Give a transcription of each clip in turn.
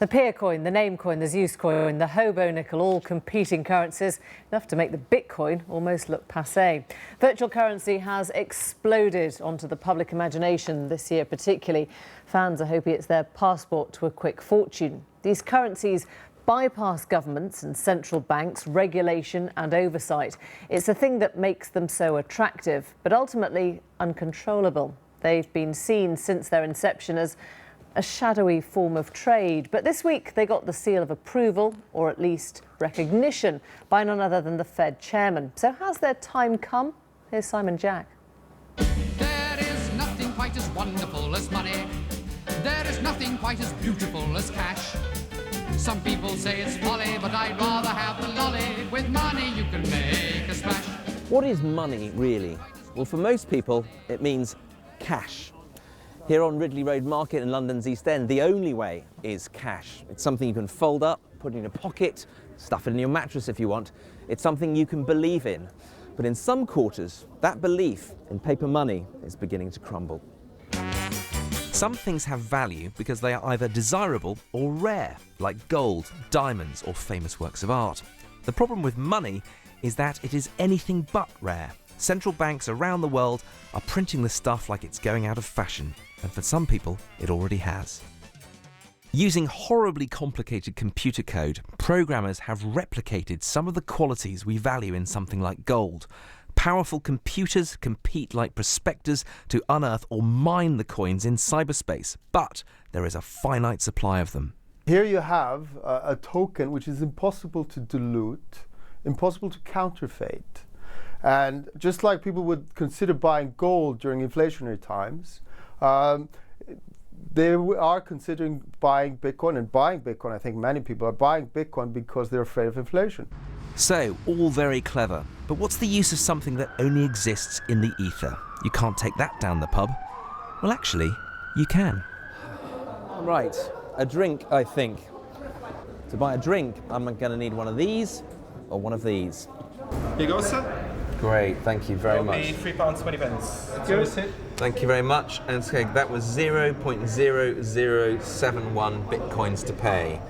The Peer coin, the Name coin, the Zeus coin, the Hobo nickel, all competing currencies, enough to make the Bitcoin almost look passé. Virtual currency has exploded onto the public imagination this year particularly. Fans are hoping it's their passport to a quick fortune. These currencies bypass governments and central banks, regulation and oversight. It's the thing that makes them so attractive, but ultimately uncontrollable. They've been seen since their inception as a shadowy form of trade. But this week they got the seal of approval, or at least recognition, by none other than the Fed chairman. So has their time come? Here's Simon Jack. There is nothing quite as wonderful as money. There is nothing quite as beautiful as cash. Some people say it's folly, but I'd rather have the lolly. With money you can make a splash. What is money, really? Well, for most people, it means cash. Here on Ridley Road Market in London's East End, the only way is cash. It's something you can fold up, put in your pocket, stuff it in your mattress if you want. It's something you can believe in. But in some quarters, that belief in paper money is beginning to crumble. Some things have value because they are either desirable or rare, like gold, diamonds, or famous works of art. The problem with money is that it is anything but rare. Central banks around the world are printing the stuff like it's going out of fashion, and for some people, it already has. Using horribly complicated computer code, programmers have replicated some of the qualities we value in something like gold. Powerful computers compete like prospectors to unearth or mine the coins in cyberspace, but there is a finite supply of them. Here you have a token which is impossible to dilute, impossible to counterfeit. And just like people would consider buying gold during inflationary times, they are considering buying Bitcoin. And buying Bitcoin, I think many people are buying Bitcoin because they're afraid of inflation. So, all very clever, but what's the use of something that only exists in the ether? You can't take that down the pub. Well, actually, you can. Right, a drink, I think. To buy a drink, I'm going to need one of these or one of these. Here you go, sir. Great, thank you very much. It'll be £3.20. Good. Thank you very much. And so that was 0.0071 bitcoins to pay.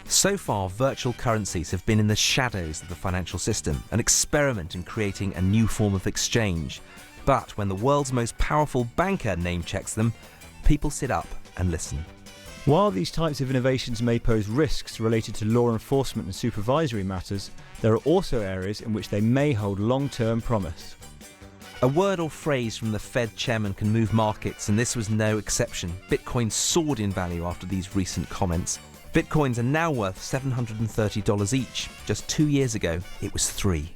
So far, virtual currencies have been in the shadows of the financial system, an experiment in creating a new form of exchange. But when the world's most powerful banker name-checks them, people sit up and listen. While these types of innovations may pose risks related to law enforcement and supervisory matters, there are also areas in which they may hold long-term promise. A word or phrase from the Fed chairman can move markets, and this was no exception. Bitcoin soared in value after these recent comments. Bitcoins are now worth $730 each. Just 2 years ago, it was $3.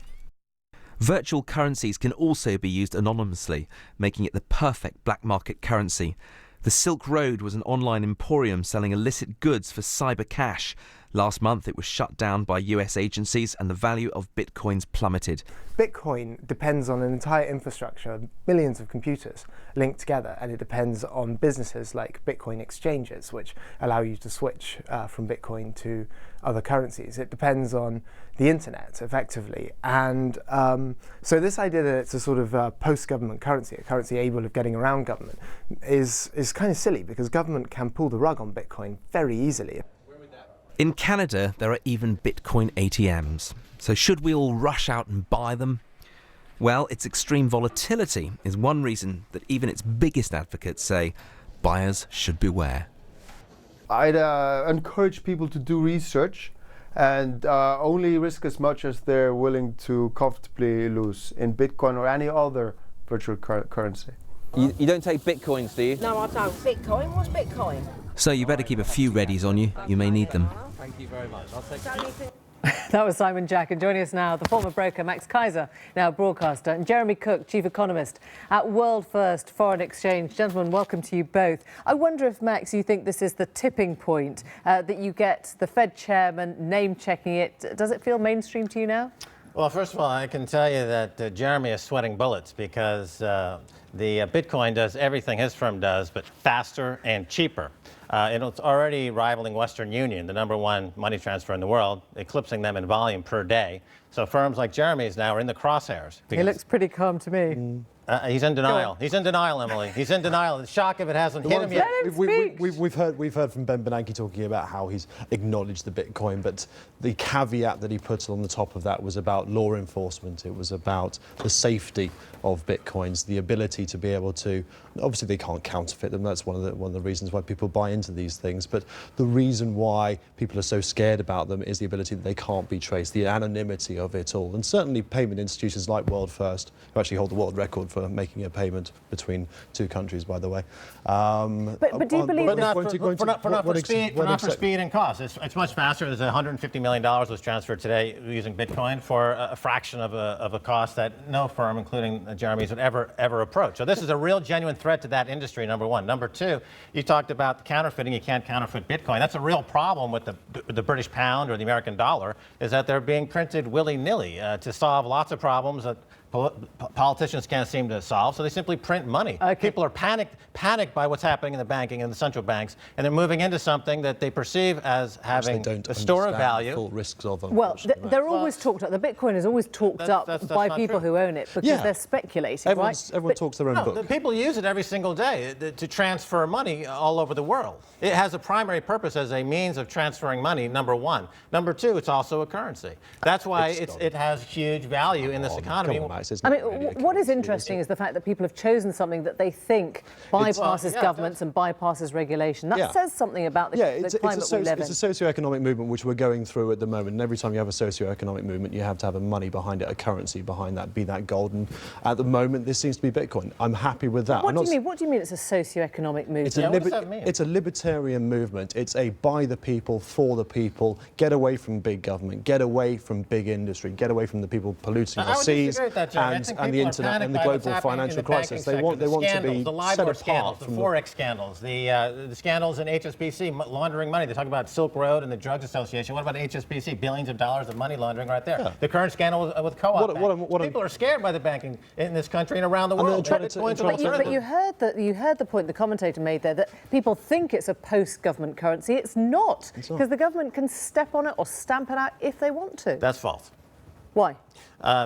Virtual currencies can also be used anonymously, making it the perfect black market currency. The Silk Road was an online emporium selling illicit goods for cyber cash. Last month it was shut down by US agencies and the value of bitcoins plummeted. Bitcoin depends on an entire infrastructure, millions of computers linked together, and it depends on businesses like Bitcoin exchanges, which allow you to switch from Bitcoin to other currencies. It depends on the internet, effectively. And so this idea that it's a sort of post-government currency, a currency able of getting around government, is kind of silly, because government can pull the rug on Bitcoin very easily. In Canada, there are even Bitcoin ATMs. So should we all rush out and buy them? Well, its extreme volatility is one reason that even its biggest advocates say buyers should beware. I'd encourage people to do research and only risk as much as they're willing to comfortably lose in Bitcoin or any other virtual currency. You don't take Bitcoins, do you? No, I don't. Bitcoin? What's Bitcoin? So you better keep a few readies on you. You may need them. Thank you very much. I'll take That was Simon Jack, and joining us now, the former broker Max Kaiser, now broadcaster, and Jeremy Cook, chief economist at World First Foreign Exchange. Gentlemen, welcome to you both. I wonder if, Max, you think this is the tipping point, that you get the Fed chairman name-checking it. Does it feel mainstream to you now? Well, first of all, I can tell you that Jeremy is sweating bullets, because the Bitcoin does everything his firm does, but faster and cheaper. It's already rivaling Western Union, the #1 money transfer in the world, eclipsing them in volume per day. So firms like Jeremy's now are in the crosshairs. He looks pretty calm to me. He's in denial. He's in denial, Emily. He's in denial. It's shock if it hasn't hit him yet. We've heard from Ben Bernanke talking about how he's acknowledged the Bitcoin, but the caveat that he put on the top of that was about law enforcement. It was about the safety of Bitcoins, the ability to be able to. Obviously, they can't counterfeit them. That's one of the reasons why people buy into these things. But the reason why people are so scared about them is the ability that they can't be traced, the anonymity of it all. And certainly, payment institutions like World First, who actually hold the world record for making a payment between two countries, by the way. But do you believe But not for speed and cost. It's much faster. There's $150 million was transferred today using Bitcoin for a fraction of a cost that no firm, including Jeremy's, would ever approach. So this is a real genuine threat to that industry, number one. Number two, you talked about counterfeiting. You can't counterfeit Bitcoin. That's a real problem with the British pound or the American dollar, is that they're being printed willy-nilly to solve lots of problems that politicians can't seem to solve, so they simply print money. Okay. People are panicked by what's happening in the banking and the central banks, and they're moving into something that they perceive as having a store of value. Full risks of them. Well, they're always talked up. The Bitcoin is always talked up by people who own it because they're speculating, right? Everyone talks their own book. The people use it every single day to transfer money all over the world. It has a primary purpose as a means of transferring money, number one. Number two, it's also a currency. That's why it has huge value in this economy. I mean, what is interesting is the fact that people have chosen something that they think bypasses governments and bypasses regulation. That says something about the climate we live in. It's a socio-economic movement which we're going through at the moment, and every time you have a socio-economic movement, you have to have a money behind it, a currency behind that, be that gold. And at the moment, this seems to be Bitcoin. I'm happy with that. What do you mean? What do you mean it's a socio-economic movement? What does that mean? It's a libertarian movement. It's a by the people, for the people, get away from big government, get away from big industry, get away from the people polluting our seas and the internet and the global financial crisis. They want to be set apart from the Forex scandals, the scandals in HSBC laundering money. They talk about Silk Road and the Drugs Association. What about HSBC? Billions of dollars of money laundering right there. The current scandal with Co-op Bank. People are scared by the banking in this country and around the world. But you heard the point the commentator made there, that people think it's a post-government currency. It's not, because the government can step on it or stamp it out if they want to. That's false. Why?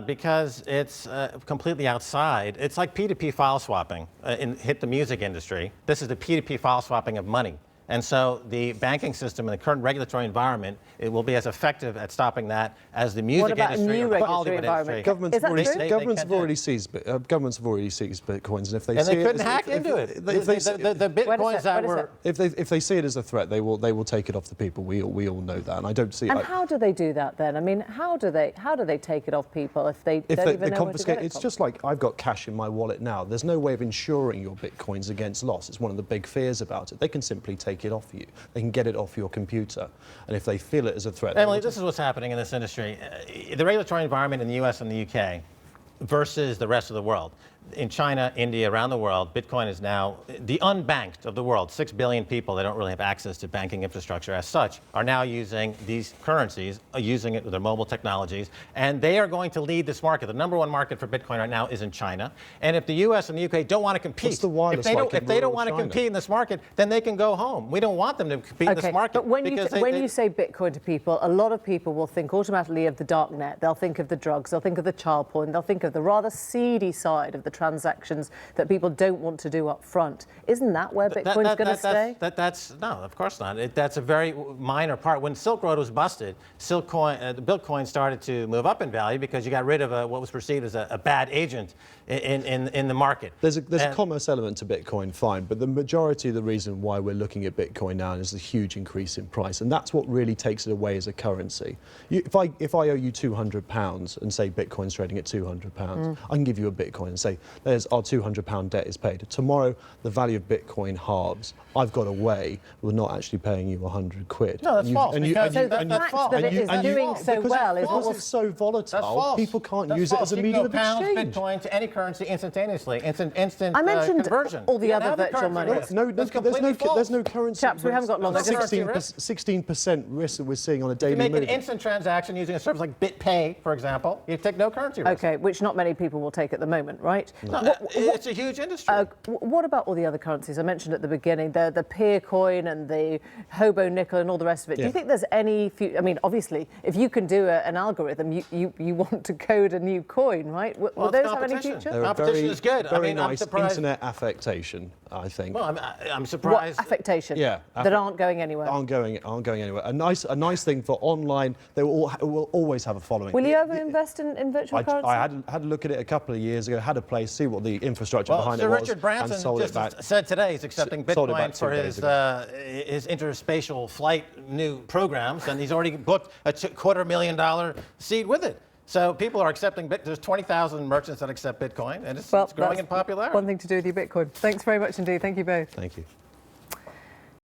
Because it's completely outside. It's like P2P file swapping hit the music industry. This is the P2P file swapping of money. And so the banking system and the current regulatory environment, it will be as effective at stopping that as the music industry or the Hollywood industry. Governments have already seized Bitcoins, and if they couldn't hack into it. The Bitcoins that were, if they see it as a threat, they will take it off the people. We all know that, and I don't see. And how do they do that then? I mean, how do they take it off people if they don't even know where to get it It's from? just like I've got cash in my wallet now. There's no way of insuring your Bitcoins against loss. It's one of the big fears about it. They can simply take it off you. They can get it off your computer, and if they feel it as a threat. Emily, this is what's happening in this industry. The regulatory environment in the U.S. and the U.K. versus the rest of the world. In China, India, around the world, Bitcoin is now the unbanked of the world. 6 billion people that don't really have access to banking infrastructure as such are now using these currencies, using it with their mobile technologies, and they are going to lead this market. The number one market for Bitcoin right now is in China. And if the US and the UK don't want to compete, if they don't want to compete in this market, then they can go home. We don't want them to compete in this market. But when you say Bitcoin to people, a lot of people will think automatically of the dark net. They'll think of the drugs, they'll think of the child porn, they'll think of the rather seedy side of the transactions that people don't want to do up front. Isn't that where Bitcoin's going to stay? No, of course not. That's a very minor part. When Silk Road was busted, Bitcoin started to move up in value because you got rid of what was perceived as a bad agent in the market. There's a commerce element to Bitcoin, fine, but the majority of the reason why we're looking at Bitcoin now is the huge increase in price, and that's what really takes it away as a currency. If I owe you £200 and say Bitcoin's trading at £200, I can give you a Bitcoin and say, there's our £200 debt is paid. Tomorrow, the value of Bitcoin halves. I've got away with not actually paying you 100 quid. No, that's false. So the fact that it is doing so well is because it's so volatile. That's false. People can't use it as a medium of exchange. Bitcoin to any currency instantaneously, instant I mentioned conversion. all the other virtual money. There's no currency. Chaps, we haven't got long. 16% risk that we're seeing on a daily You make move. an instant transaction using a service like BitPay, for example, you take no currency risk. Okay, which not many people will take at the moment, right? much. No, it's a huge industry. What about all the other currencies I mentioned at the beginning, the Peer coin and the Hobo nickel and all the rest of it? Do you think there's any? I mean, obviously, if you can do an algorithm, you want to code a new coin, right? Will those have any future? Competition is good. Very I mean, nice I'm surprised. internet affectation, I think. Well, I'm surprised. What affectation? Yeah, that aren't going anywhere. Aren't going anywhere. A nice thing for online. They will always have a following. Will you ever invest in virtual currency? I had a look at it a couple of years ago. Had a play, see what the infrastructure behind Sir it was, Richard Branson and sold just it back. said today he's accepting sold it back Bitcoin 2 for days ago. his interspatial flight new programs, and he's already booked a $250,000 seed with it. So people are accepting Bitcoin. There's 20,000 merchants that accept Bitcoin, and it's growing in popularity. One thing to do with your Bitcoin. Thanks very much indeed. Thank you both. Thank you.